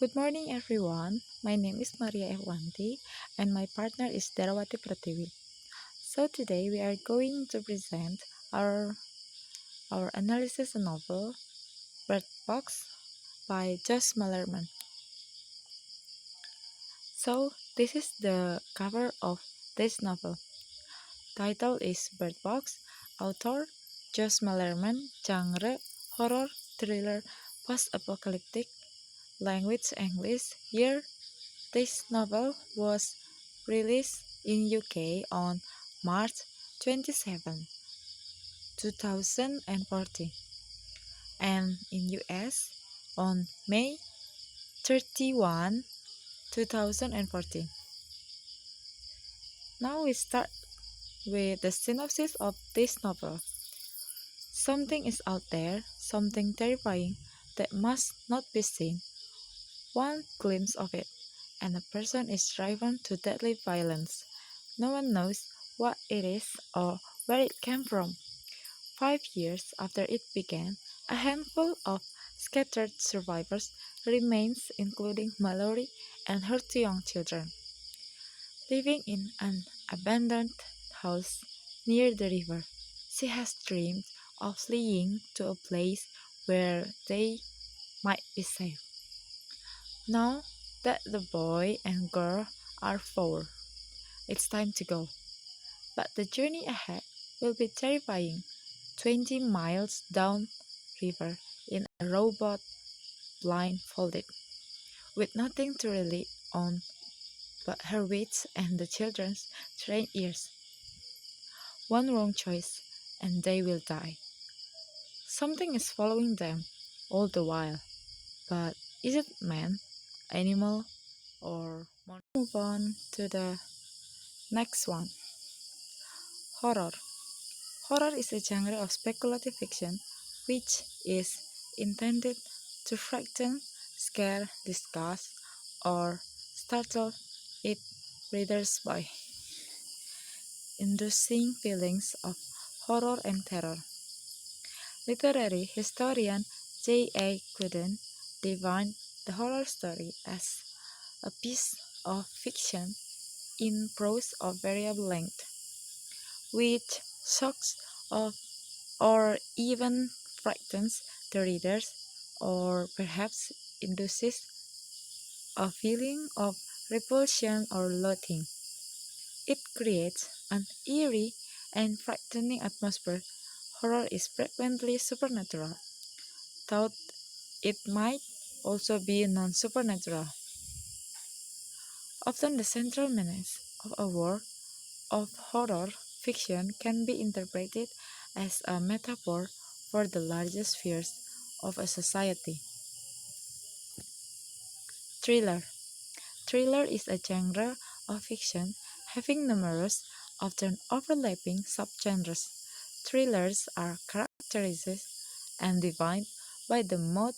Good morning, everyone. My name is Maria F Wanti, and my partner is Dherawati Pratiwi. So today we are going to present our our analysis novel Bird Box by Josh Malerman. So this is the cover of this novel. Title is Bird Box. Author Josh Malerman. Genre horror, thriller, post-apocalyptic. Language English. Year This novel was released in UK on March 27, 2014, and in US on May 31, 2014. Now we start with the synopsis of this novel. Something is out there, something terrifying that must not be seen. One glimpse of it, and a person is driven to deadly violence. No one knows what it is or where it came from. 5 years after it began, a handful of scattered survivors remains, including Mallory and her two young children, living in an abandoned house near the river. She has dreamed of fleeing to a place where they might be safe. Now that the boy and girl are 4, it's time to go. But the journey ahead will be terrifying. 20 miles down river in a rowboat, blindfolded, with nothing to rely on but her wits and the children's trained ears. One wrong choice, and they will die. Something is following them all the while. But is it man, animal, or monster? Move on to the next one. Horror. Horror is a genre of speculative fiction which is intended to frighten, scare, disgust, or startle its readers by inducing feelings of horror and terror. Literary historian J.A. Gooden defined the horror story as a piece of fiction in prose of variable length, which shocks of or even frightens the readers, or perhaps induces a feeling of repulsion or loathing. It creates an eerie and frightening atmosphere. Horror is frequently supernatural, though it might also be non supernatural. Often, the central menace of a work of horror fiction can be interpreted as a metaphor for the largest fears of a society. Thriller. Thriller is a genre of fiction having numerous, often overlapping subgenres. Thrillers are characterized and defined by the mood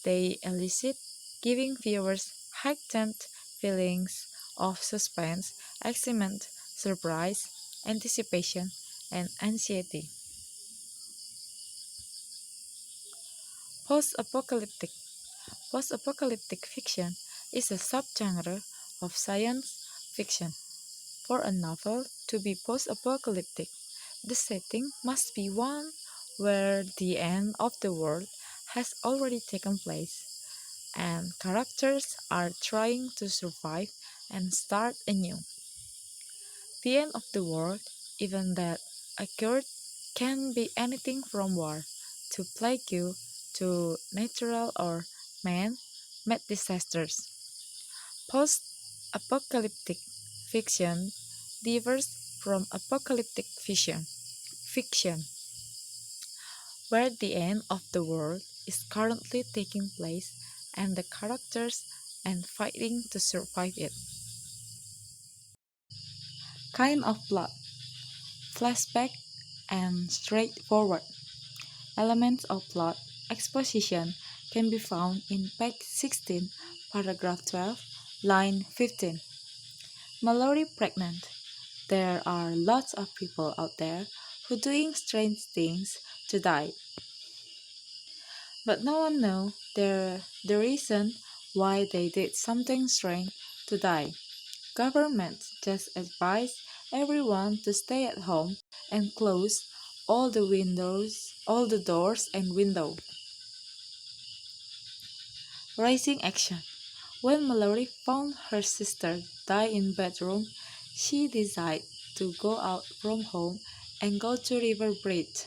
they elicit, giving viewers heightened feelings of suspense, excitement, surprise, anticipation, and anxiety. Post-apocalyptic. Post-apocalyptic fiction is a subgenre of science fiction. For a novel to be post-apocalyptic, the setting must be one where the end of the world has already taken place, and characters are trying to survive and start anew. The end of the world, even that occurred, can be anything from war to plague to natural or man-made disasters. Post-apocalyptic fiction differs from apocalyptic fiction, where the end of the world is currently taking place and the characters and fighting to survive it. Kind of plot, flashback, and straightforward. Elements of plot exposition can be found in page 16, paragraph 12, line 15. Mallory pregnant. There are lots of people out there who doing strange things to die. But no one knows the reason why they did something strange to die. Governments just advise everyone to stay at home and close all the doors and windows. Rising action. When Mallory found her sister die in bedroom, she decided to go out from home and go to River Bridge.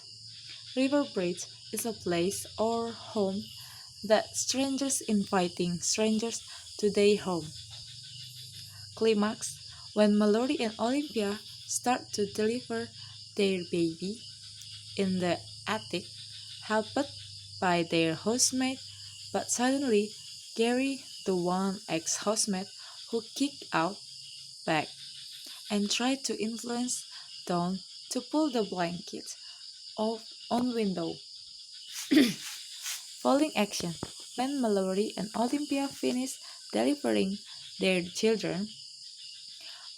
River Bridge is a place or home that strangers inviting strangers to their home. Climax. When Mallory and Olympia start to deliver their baby in the attic, helped by their housemate, but suddenly Gary, the one ex-housemate who kicked out, back and tried to influence Dawn to pull the blanket off on window. Falling action. When Mallory and Olympia finish delivering their children,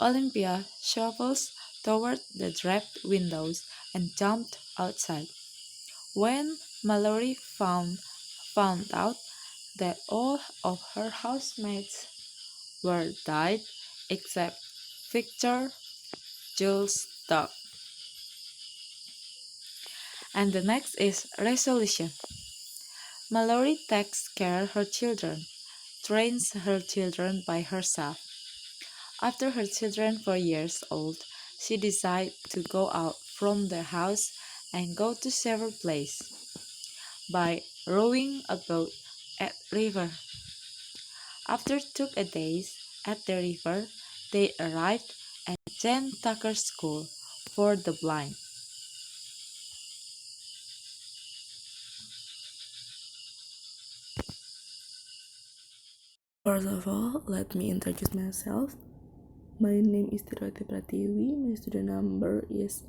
Olympia shuffles toward the draped windows and jumped outside. When Mallory found out that all of her housemates were died except Victor, Jules' dog. And the next is resolution. Mallory takes care of her children, trains her children by herself. After her children 4 years old, she decided to go out from the house and go to several places by rowing a boat at river. After 2 days at the river, they arrived at Jane Tucker School for the Blind. First of all, let me introduce myself. My name is Dherawati Pratiwi. My student number is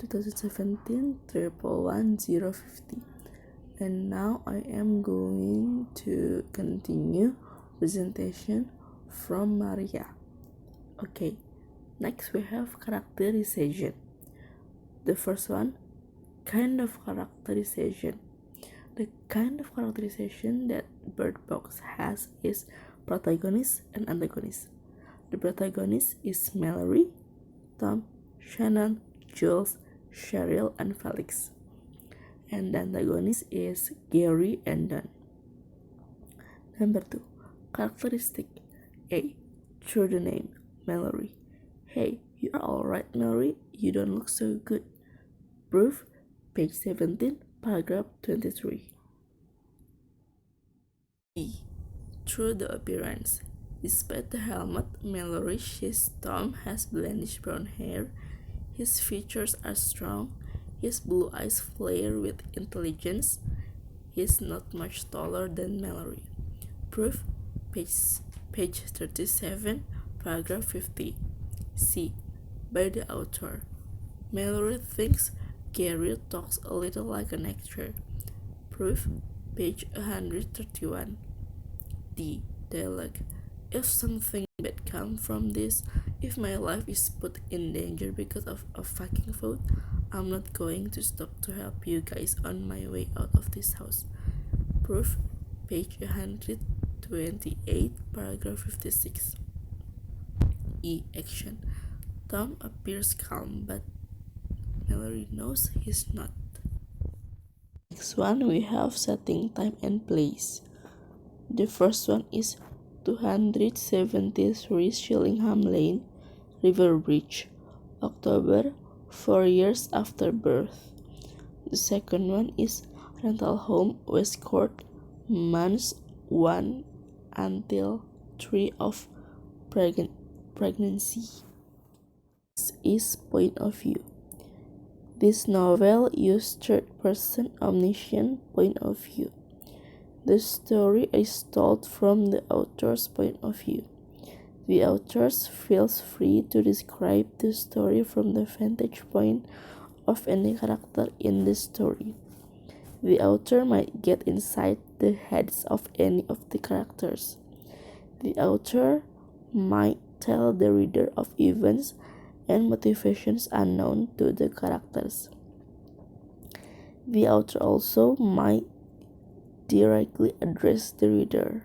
2017 111 and now I am going to continue presentation from Maria. Okay, next we have characterization. The first one, kind of characterization. The kind of characterization that Bird Box has is protagonist and antagonist. The protagonist is Mallory, Tom, Shannon, Jules, Cheryl, and Felix. And the antagonist is Gary and Don. Number 2. Characteristic. A. Through the name, Mallory. Hey, you are alright, Mallory. You don't look so good. Proof, page 17, paragraph 23. B. Through the appearance. Despite the helmet Mallory sees Tom has blendish brown hair, his features are strong, his blue eyes flare with intelligence. He is not much taller than Mallory. Proof, page 37, paragraph 50. C. By the author. Mallory thinks Gary talks a little like an actor. Proof, page 131. D. Dialogue. If something bad comes from this, if my life is put in danger because of a fucking vote, I'm not going to stop to help you guys on my way out of this house. Proof, page 128, paragraph 56. E. Action. Tom appears calm, but Mallory knows he's not. Next one, we have setting, time, and place. The first one is 273 Shillingham Lane, River Bridge, October, 4 years after birth. The second one is rental home, West Court, months 1 until 3 of pregnancy. This is point of view. This novel used third-person omniscient point of view. The story is told from the author's point of view. The author feels free to describe the story from the vantage point of any character in the story. The author might get inside the heads of any of the characters. The author might tell the reader of events and motivations unknown to the characters. The author also might directly address the reader.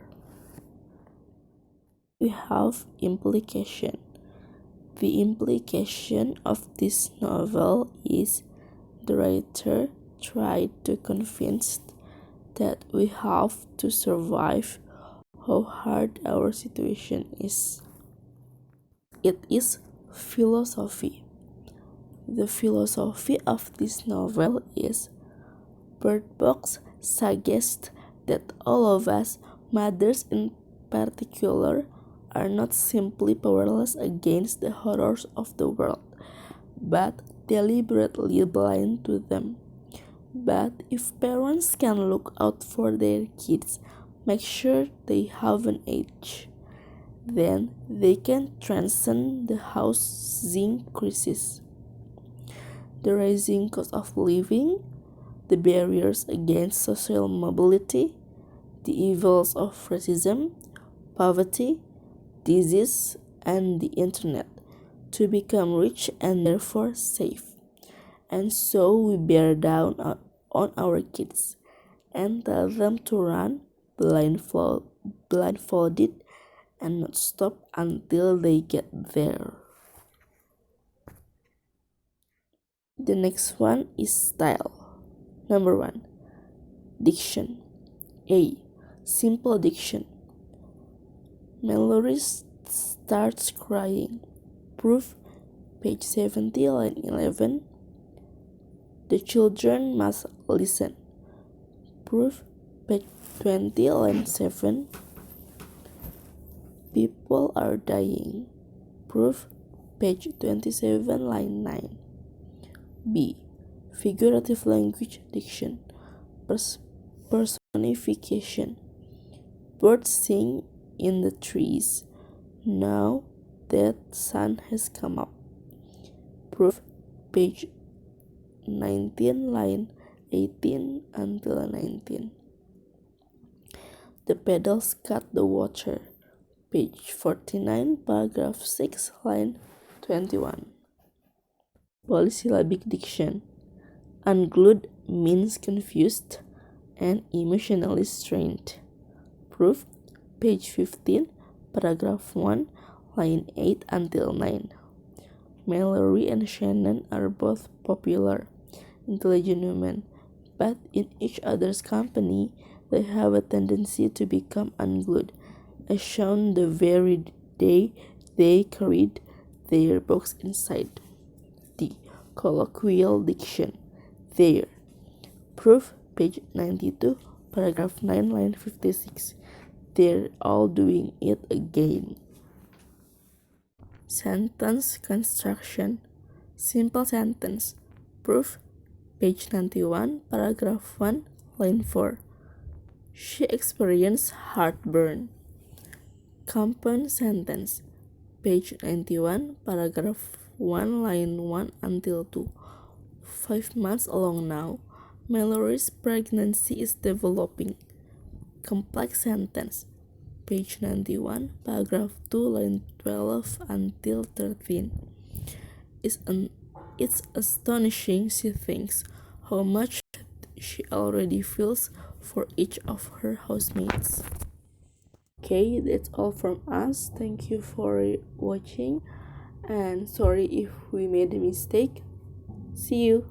we have implication. The implication of this novel is the writer tried to convince that we have to survive how hard our situation is. It is philosophy. The philosophy of this novel is Bird Box suggests that all of us, mothers in particular, are not simply powerless against the horrors of the world, but deliberately blind to them. But if parents can look out for their kids, make sure they have an edge, then they can transcend the housing crisis, the rising cost of living, the barriers against social mobility, the evils of racism, poverty, disease, and the internet, to become rich and therefore safe. And so we bear down on our kids and tell them to run blindfolded and not stop until they get there. The next one is style. Number 1. Diction. A. Simple diction. Mallory starts crying. Proof, page 70, line 11. The children must listen. Proof, page 20, line 7. People are dying. Proof, page 27, line 9. B. Figurative language diction. Personification. Birds sing in the trees. Now that sun has come up. Proof, page 19, line 18 until 19. The pedals cut the water. Page 49, paragraph 6, line 21. Polysyllabic diction. Unglued means confused and emotionally strained. Proof, page 15, paragraph 1, line 8 until 9. Mallory and Shannon are both popular, intelligent women, but in each other's company, they have a tendency to become unglued, as shown the very day they carried their books inside. D. Colloquial diction. There. Proof, page 92, paragraph 9, line 56. They're all doing it again. Sentence construction. Simple sentence. Proof, page 91, paragraph 1, line 4. She experienced heartburn. Compound sentence. Page 91, paragraph 1, line 1 until 2. 5 months along now, Mallory's pregnancy is developing. Complex sentence. Page 91, paragraph 2, line 12 until 13. It's astonishing, she thinks, how much she already feels for each of her housemates. Okay, that's all from us. Thank you for watching, and sorry if we made a mistake. See you.